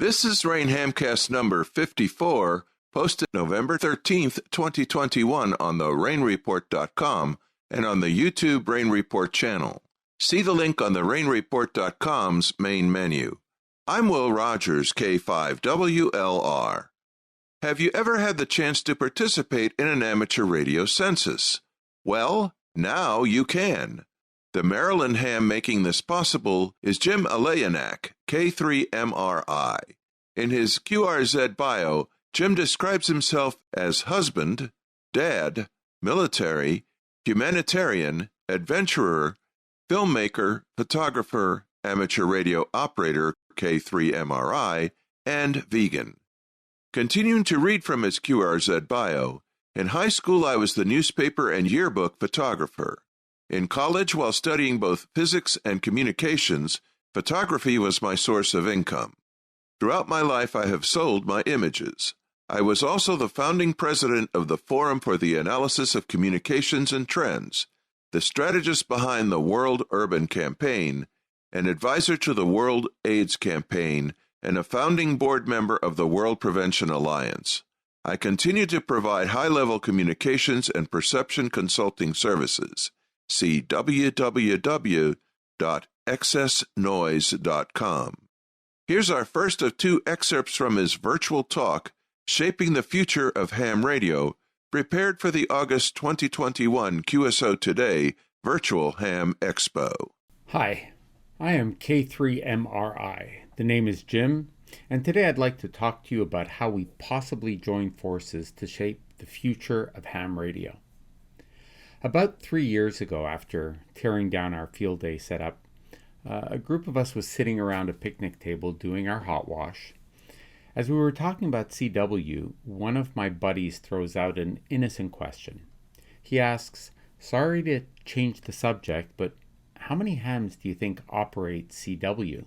This is RAIN Hamcast number 54, posted November 13th, 2021 on the rainreport.com and on the YouTube Rain Report channel. See the link on the rainreport.com's main menu. I'm Will Rogers, K5WLR. Have you ever had the chance to participate in an amateur radio census? Well, now you can. The Maryland ham making this possible is Jim Alyanak, K3MRI. In his QRZ bio, Jim describes himself as husband, dad, military, humanitarian, adventurer, filmmaker, photographer, amateur radio operator, K3MRI, and vegan. Continuing to read from his QRZ bio, in high school I was the newspaper and yearbook photographer. In college, while studying both physics and communications, photography was my source of income. Throughout my life, I have sold my images. I was also the founding president of the Forum for the Analysis of Communications and Trends, the strategist behind the World Urban Campaign, an advisor to the World AIDS Campaign, and a founding board member of the World Prevention Alliance. I continue to provide high-level communications and perception consulting services. See www.excessnoise.com. Here's our first of two excerpts from his virtual talk, Shaping the Future of Ham Radio, prepared for the August 2021 QSO Today Virtual Ham Expo. Hi, I am K3MRI. The name is Jim, and today I'd like to talk to you about how we possibly join forces to shape the future of ham radio. About 3 years ago, after tearing down our field day setup, a group of us was sitting around a picnic table doing our hot wash. As we were talking about CW, one of my buddies throws out an innocent question. He asks, "Sorry to change the subject, but how many hams do you think operate CW?"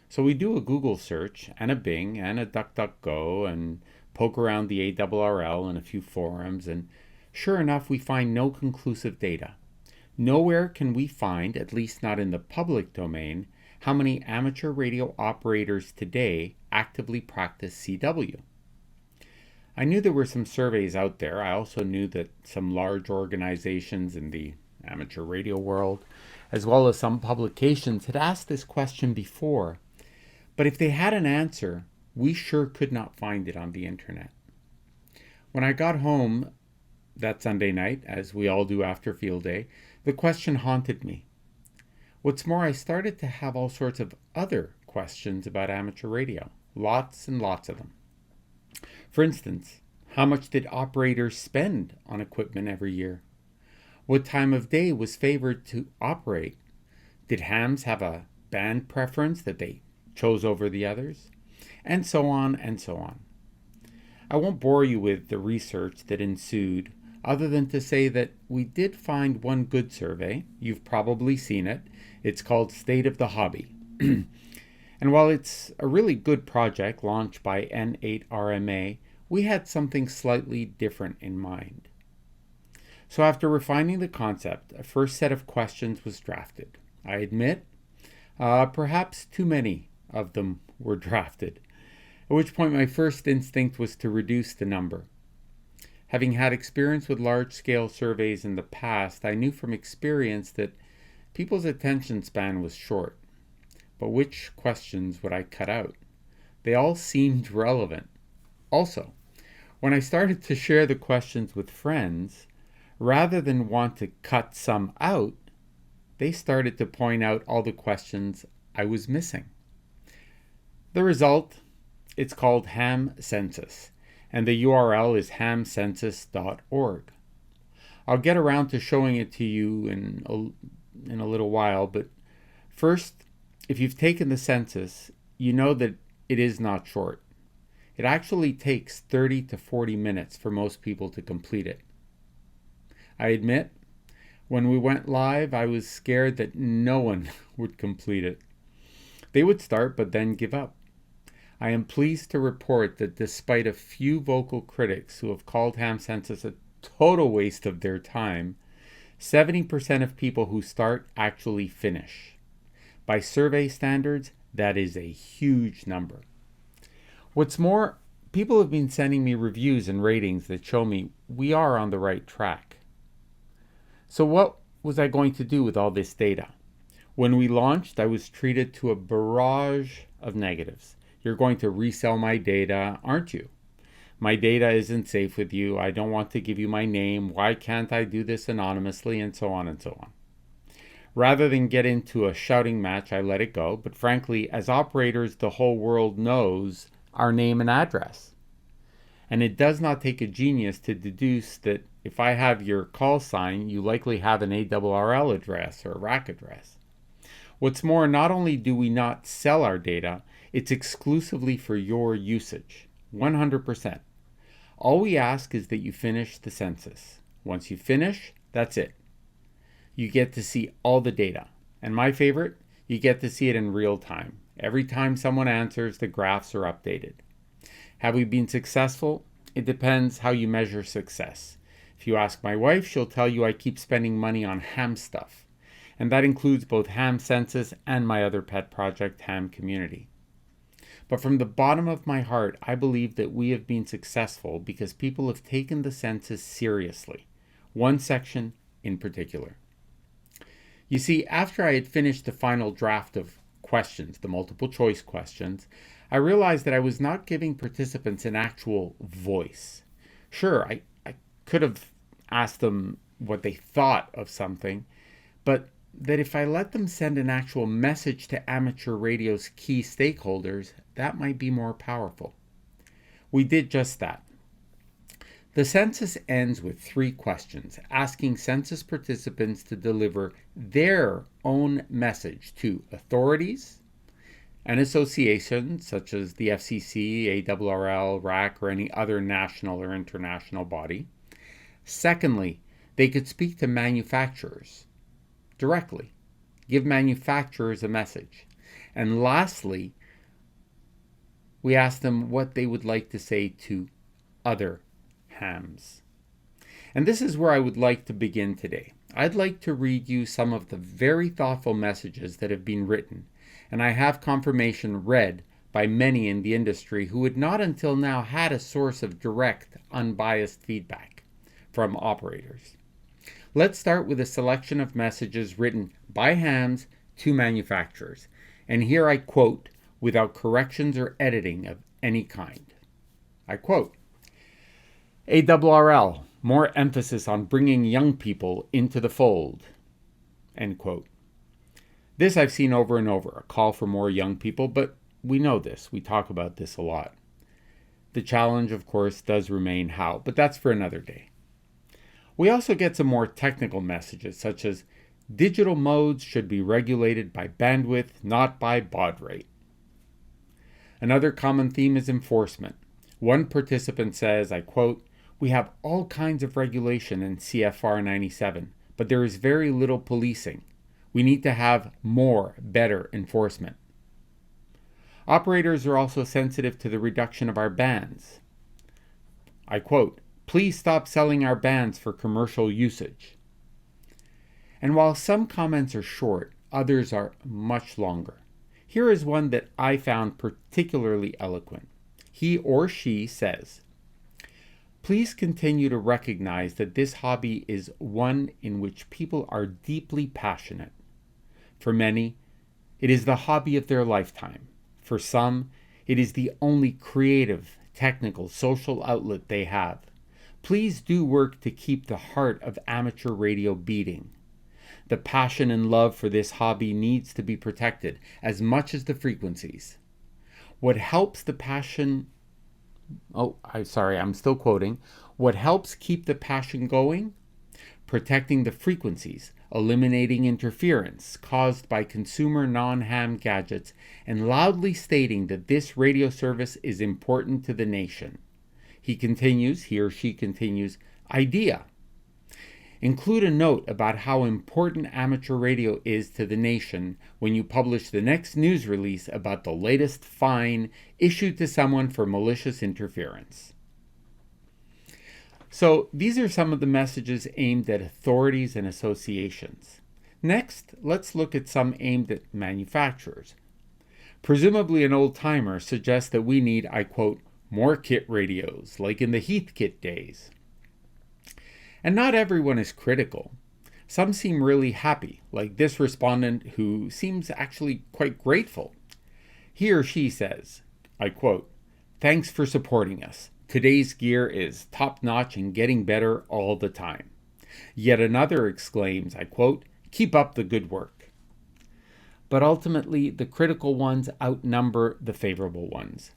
So we do a Google search and a Bing and a DuckDuckGo and poke around the ARRL and a few forums, and sure enough, we find no conclusive data. Nowhere can we find, at least not in the public domain, how many amateur radio operators today actively practice CW. I knew there were some surveys out there. I also knew that some large organizations in the amateur radio world, as well as some publications, had asked this question before. But if they had an answer, we sure could not find it on the internet. When I got home that Sunday night, as we all do after field day, the question haunted me. What's more, I started to have all sorts of other questions about amateur radio. Lots and lots of them. For instance, how much did operators spend on equipment every year? What time of day was favored to operate? Did hams have a band preference that they chose over the others? And so on and so on. I won't bore you with the research that ensued, other than to say that we did find one good survey. You've probably seen it. It's called State of the Hobby. And while it's a really good project launched by N8RMA, we had something slightly different in mind. So after refining the concept, a first set of questions was drafted. I admit, perhaps too many of them were drafted, at which point my first instinct was to reduce the number. Having had experience with large-scale surveys in the past, I knew from experience that people's attention span was short. But which questions would I cut out? They all seemed relevant. Also, when I started to share the questions with friends, rather than want to cut some out, they started to point out all the questions I was missing. The result, it's called Ham Census, and the URL is hamcensus.org. I'll get around to showing it to you in a little while, but first, if you've taken the census, you know that it is not short. It actually takes 30 to 40 minutes for most people to complete it. I admit, when we went live, I was scared that no one would complete it. They would start, but then give up. I am pleased to report that despite a few vocal critics who have called Ham Census a total waste of their time, 70% of people who start actually finish. By survey standards, That is a huge number. What's more, people have been sending me reviews and ratings that show me we are on the right track. So what was I going to do with all this data? When we launched, I was treated to a barrage of negatives. You're going to resell my data, aren't you? My data isn't safe with you. I don't want to give you my name. Why can't I do this anonymously? And so on and so on. Rather than get into a shouting match, I let it go. But frankly, as operators, the whole world knows our name and address. And it does not take a genius to deduce that if I have your call sign, you likely have an ARRL address or a RAC address. What's more, not only do we not sell our data, it's exclusively for your usage, 100%. All we ask is that you finish the census. Once you finish, that's it. You get to see all the data. And my favorite, you get to see it in real time. Every time someone answers, the graphs are updated. Have we been successful? It depends how you measure success. If you ask my wife, she'll tell you I keep spending money on ham stuff. And that includes both ham census and my other pet project, ham community. But from the bottom of my heart, I believe that we have been successful because people have taken the census seriously. One section in particular. You see, after I had finished the final draft of questions, the multiple choice questions, I realized that I was not giving participants an actual voice. Sure, I could have asked them what they thought of something, but that if I let them send an actual message to amateur radio's key stakeholders, that might be more powerful. We did just that. The census ends with 3 questions, asking census participants to deliver their own message to authorities and associations such as the FCC, ARRL, RAC, or any other national or international body. Secondly, they could speak to manufacturers directly, give manufacturers a message. And lastly, we asked them what they would like to say to other hams. And this is where I would like to begin today. I'd like to read you some of the very thoughtful messages that have been written, and I have confirmation read by many in the industry who had not until now had a source of direct, unbiased feedback from operators. Let's start with a selection of messages written by hams to manufacturers. And here I quote, without corrections or editing of any kind. I quote, ARRL, more emphasis on bringing young people into the fold. End quote. This I've seen over and over, a call for more young people, but we know this. We talk about this a lot. The challenge, of course, does remain how, but that's for another day. We also get some more technical messages, such as digital modes should be regulated by bandwidth, not by baud rate. Another common theme is enforcement. One participant says, I quote, we have all kinds of regulation in CFR 97, but there is very little policing. We need to have more, better enforcement. Operators are also sensitive to the reduction of our bands. I quote, please stop selling our bands for commercial usage. And while some comments are short, others are much longer. Here is one that I found particularly eloquent. He or she says, please continue to recognize that this hobby is one in which people are deeply passionate. For many, it is the hobby of their lifetime. For some, it is the only creative, technical, social outlet they have. Please do work to keep the heart of amateur radio beating. The passion and love for this hobby needs to be protected as much as the frequencies. What helps the passion... I'm still quoting. What helps keep the passion going? Protecting the frequencies, eliminating interference caused by consumer non-ham gadgets, and loudly stating that this radio service is important to the nation. He or she continues, idea. Include a note about how important amateur radio is to the nation when you publish the next news release about the latest fine issued to someone for malicious interference. So these are some of the messages aimed at authorities and associations. Next, let's look at some aimed at manufacturers. Presumably an old-timer suggests that we need, I quote, more kit radios, like in the Heathkit days. And not everyone is critical. Some seem really happy, like this respondent who seems actually quite grateful. He or she says, I quote, "Thanks for supporting us. Today's gear is top-notch and getting better all the time." Yet another exclaims, I quote, "Keep up the good work." But ultimately, the critical ones outnumber the favorable ones.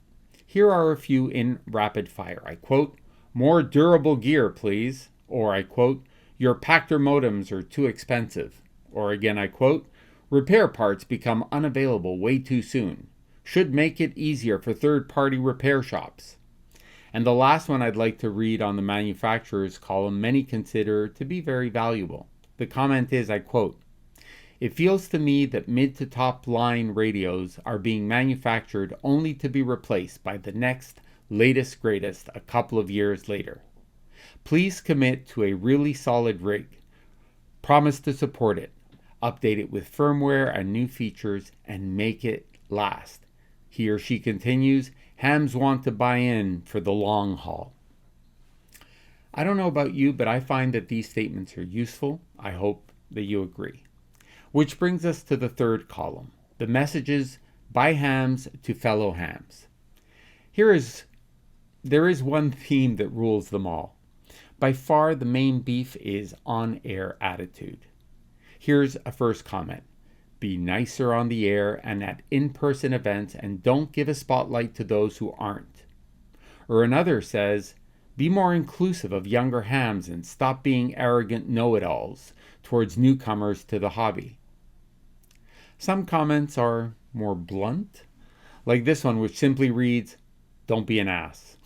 Here are a few in rapid fire. I quote, "More durable gear, please." Or I quote, "Your Pactor modems are too expensive." Or again, I quote, "Repair parts become unavailable way too soon. Should make it easier for third-party repair shops." And the last one I'd like to read on the manufacturer's column many consider to be very valuable. The comment is, I quote, "It feels to me that mid to top line radios are being manufactured only to be replaced by the next latest greatest a couple of years later. Please commit to a really solid rig. Promise to support it. Update it with firmware and new features and make it last." He or she continues, "Hams want to buy in for the long haul." I don't know about you, but I find that these statements are useful. I hope that you agree. Which brings us to the third column, the messages by hams to fellow hams. There is one theme that rules them all. By far, the main beef is on-air attitude. Here's a first comment. Be nicer on the air and at in-person events, and don't give a spotlight to those who aren't. Or another says, be more inclusive of younger hams and stop being arrogant know-it-alls towards newcomers to the hobby. Some comments are more blunt, like this one, which simply reads, "Don't be an ass."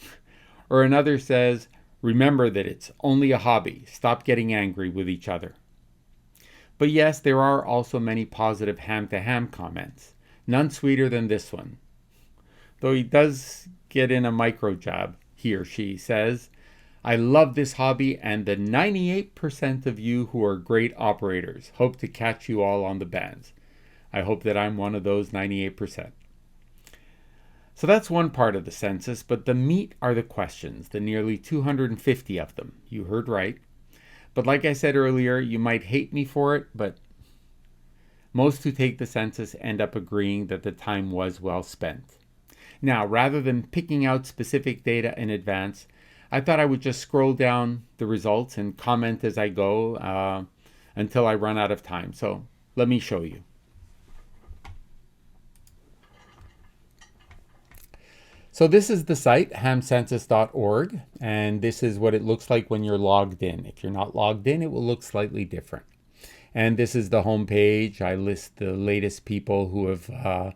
Or another says, "Remember that it's only a hobby. Stop getting angry with each other." But yes, there are also many positive ham-to-ham comments. None sweeter than this one. Though he does get in a micro jab, he or she says, "I love this hobby and the 98% of you who are great operators. Hope to catch you all on the bands." I hope that I'm one of those 98%. So that's one part of the census, but the meat are the questions, the nearly 250 of them. You heard right. But like I said earlier, you might hate me for it, but most who take the census end up agreeing that the time was well spent. Now, rather than picking out specific data in advance, I thought I would just scroll down the results and comment as I go until I run out of time. So let me show you. So this is the site, hamcensus.org, and this is what it looks like when you're logged in. If you're not logged in, it will look slightly different. And this is the home page. I list the latest people who have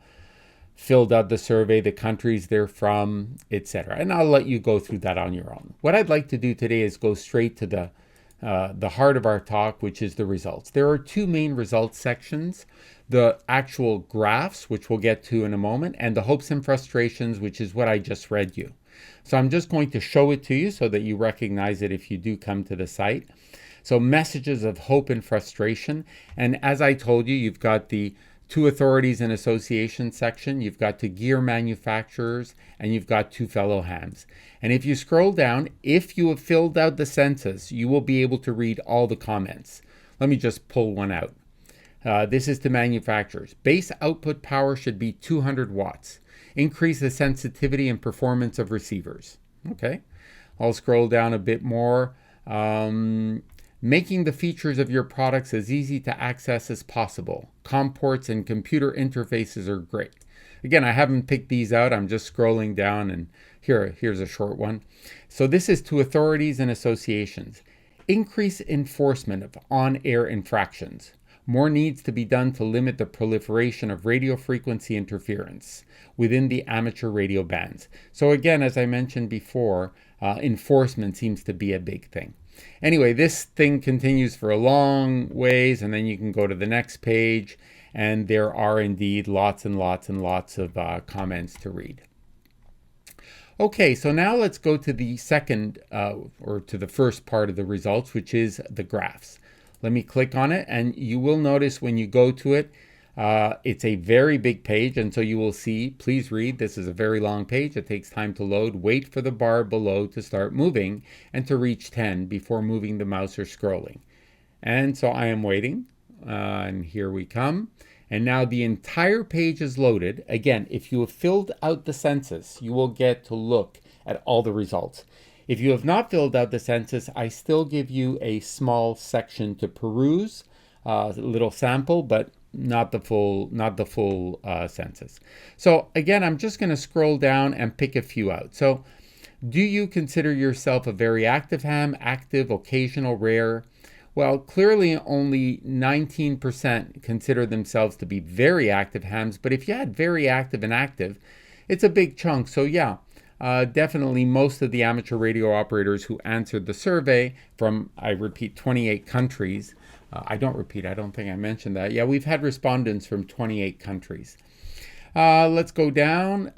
filled out the survey, the countries they're from, etc. And I'll let you go through that on your own. What I'd like to do today is go straight to the heart of our talk, which is the results. There are two main results sections: the actual graphs, which we'll get to in a moment, and the hopes and frustrations, which is what I just read you. So I'm just going to show it to you so that you recognize it if you do come to the site. So messages of hope and frustration. And as I told you, you've got the two authorities and associations section, you've got the gear manufacturers, and you've got two fellow hams. And if you scroll down, if you have filled out the census, you will be able to read all the comments. Let me just pull one out. This is to manufacturers. Base output power should be 200 watts. Increase the sensitivity and performance of receivers. Okay. I'll scroll down a bit more. Making the features of your products as easy to access as possible. COM ports and computer interfaces are great. Again, I haven't picked these out. I'm just scrolling down, and here's a short one. So this is to authorities and associations. Increase enforcement of on-air infractions. More needs to be done to limit the proliferation of radio frequency interference within the amateur radio bands. So again, as I mentioned before, enforcement seems to be a big thing. Anyway, this thing continues for a long ways, and then you can go to the next page, and there are indeed lots and lots and lots of comments to read. Okay, so now let's go to the second, or to the first part of the results, which is the graphs. Let me click on it, and you will notice when you go to it, It's a very big page, and so you will see, please read, this is a very long page. It takes time to load. Wait for the bar below to start moving and to reach 10 before moving the mouse or scrolling. And so I am waiting, and here we come. And now the entire page is loaded. Again, if you have filled out the census, you will get to look at all the results. If you have not filled out the census, I still give you a small section to peruse, a little sample, but not the full census. So again, I'm just going to scroll down and pick a few out. So do you consider yourself a very active ham, active, occasional, rare? Well, clearly only 19% consider themselves to be very active hams, but if you had very active and active, it's a big chunk. So yeah, definitely most of the amateur radio operators who answered the survey from, I repeat, 28 countries. I don't think I mentioned that. Yeah, we've had respondents from 28 countries. Let's go down.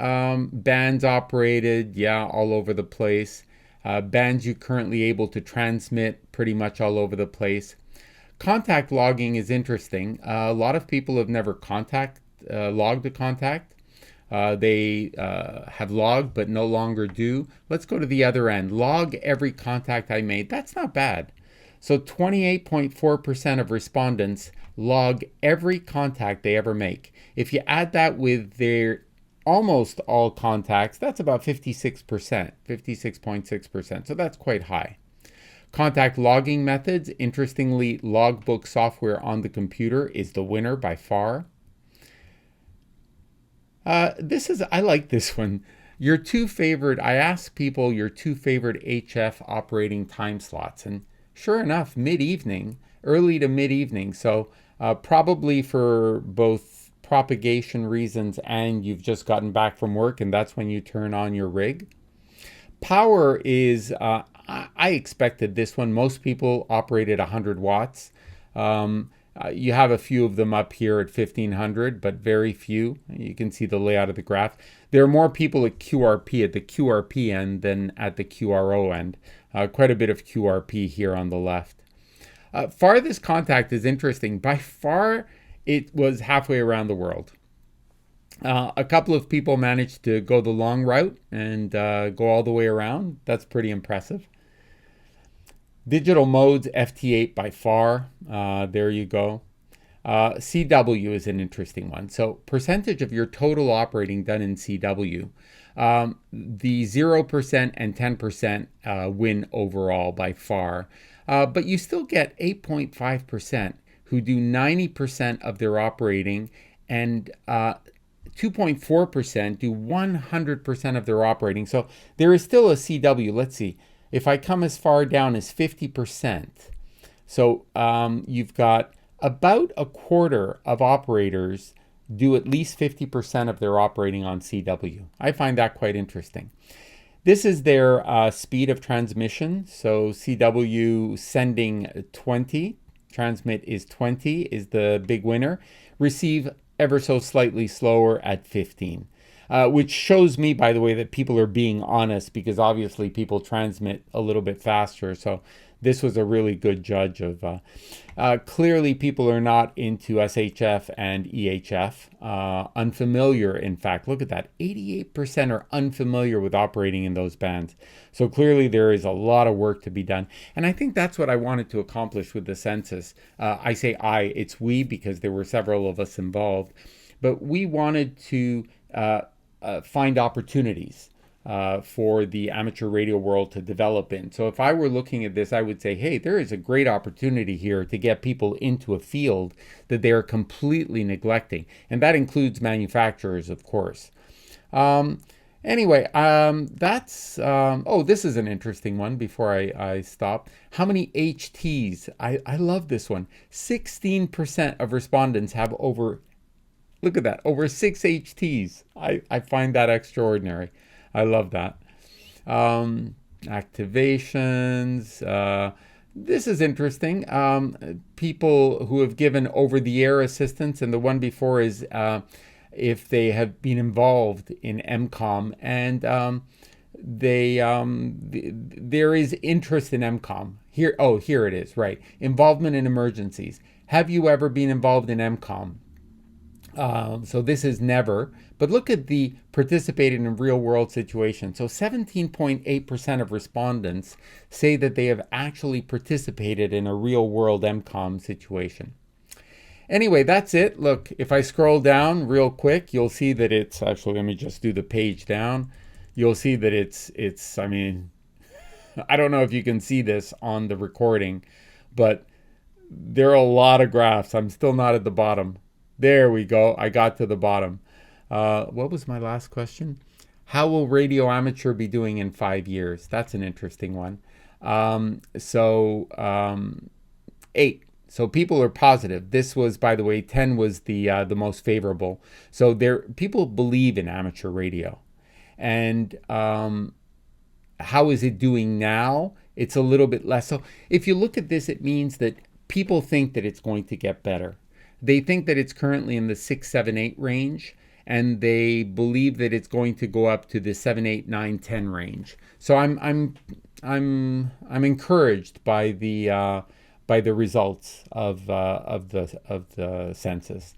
Bands operated, yeah, all over the place. Bands you currently able to transmit, pretty much all over the place. Contact logging is interesting. A lot of people have never logged a contact. They have logged but no longer do. Let's go to the other end. Log every contact I made. That's not bad. So 28.4% of respondents log every contact they ever make. If you add that with their almost all contacts, that's about 56%, 56.6%. So that's quite high. Contact logging methods, interestingly, logbook software on the computer is the winner by far. I like this one. I asked people your two favorite HF operating time slots, and sure enough, mid-evening, early to mid-evening. So probably for both propagation reasons and you've just gotten back from work and that's when you turn on your rig. Power is, I expected this one. Most people operate at 100 watts. You have a few of them up here at 1500, but very few. You can see the layout of the graph. There are more people at QRP, at the QRP end than at the QRO end. Quite a bit of QRP here on the left. Farthest contact is interesting. By far, it was halfway around the world. A couple of people managed to go the long route and go all the way around. That's pretty impressive. Digital modes, FT8 by far. There you go. CW is an interesting one. So percentage of your total operating done in CW. The 0% and 10% win overall by far. But you still get 8.5% who do 90% of their operating, and 2.4% do 100% of their operating. So there is still a CW. Let's see. If I come as far down as 50%, so you've got about a quarter of operators do at least 50% of their operating on CW. I find that quite interesting. This is their speed of transmission. So CW sending 20, transmit is 20, is the big winner. Receive ever so slightly slower at 15. Which shows me, by the way, that people are being honest, because obviously people transmit a little bit faster. So this was a really good judge of, clearly people are not into SHF and EHF, unfamiliar. In fact, look at that, 88% are unfamiliar with operating in those bands. So clearly there is a lot of work to be done. And I think that's what I wanted to accomplish with the census. I say it's we, because there were several of us involved, but we wanted to find opportunities for the amateur radio world to develop in. So if I were looking at this, I would say, hey, there is a great opportunity here to get people into a field that they are completely neglecting. And that includes manufacturers, of course. Anyway, this is an interesting one before I stop. How many HTs? I love this one. 16% of respondents have over, look at that, over 6 HTs. I find that extraordinary. I love that. Activations. This is interesting. People who have given over-the-air assistance, and the one before is if they have been involved in MCOM, and there is interest in MCOM. Here it is, right. Involvement in emergencies. Have you ever been involved in MCOM? So this is never. But look at the participated in real world situations. So 17.8% of respondents say that they have actually participated in a real world MCOM situation. Anyway, that's it. Look, if I scroll down real quick, you'll see that it's actually, let me just do the page down. You'll see that it's, I mean, I don't know if you can see this on the recording, but there are a lot of graphs. I'm still not at the bottom. There we go. I got to the bottom. What was my last question? How will radio amateur be doing in 5 years? That's an interesting one. 8. So people are positive. This was, by the way, 10 was the most favorable. So people believe in amateur radio. And how is it doing now? It's a little bit less. So if you look at this, it means that people think that it's going to get better. They think that it's currently in the 6, 7, 8 range, and they believe that it's going to go up to the 7, 8, 9, 10 range. So I'm encouraged by the results of the census.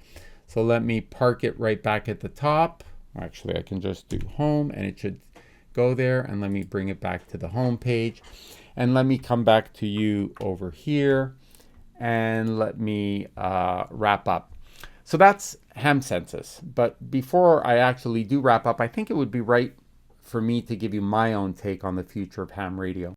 So let me park it right back at the top. Actually, I can just do home, and it should go there. And let me bring it back to the home page, and let me come back to you over here, and let me wrap up. So that's ham census. But before I actually do wrap up, I think it would be right for me to give you my own take on the future of ham radio.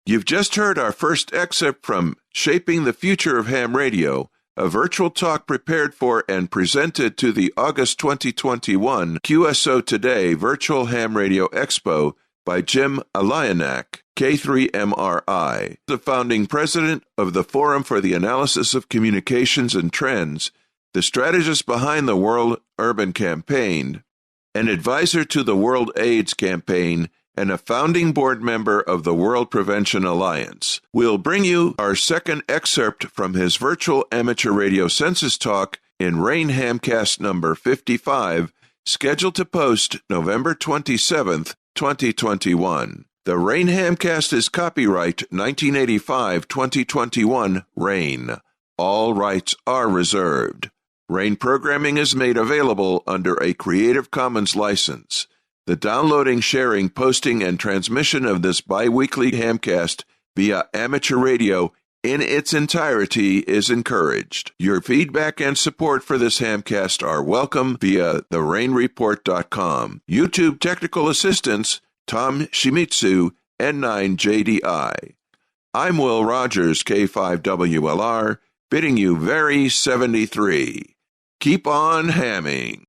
You've just heard our first excerpt from Shaping the Future of Ham Radio, a virtual talk prepared for and presented to the August 2021 QSO Today Virtual Ham Radio Expo by Jim Alyanak, K3MRI, the founding president of the Forum for the Analysis of Communications and Trends, the strategist behind the World Urban Campaign, an advisor to the World AIDS Campaign, and a founding board member of the World Prevention Alliance. We'll bring you our second excerpt from his virtual amateur radio census talk in RAIN Hamcast number 55, scheduled to post November 27th, 2021. The RAIN Hamcast is copyright 1985-2021 RAIN. All rights are reserved. RAIN programming is made available under a Creative Commons license. The downloading, sharing, posting, and transmission of this bi-weekly Hamcast via amateur radio in its entirety is encouraged. Your feedback and support for this Hamcast are welcome via therainreport.com. YouTube technical assistance, Tom Shimizu, N9JDI. I'm Will Rogers, K5WLR, bidding you very 73. Keep on hamming.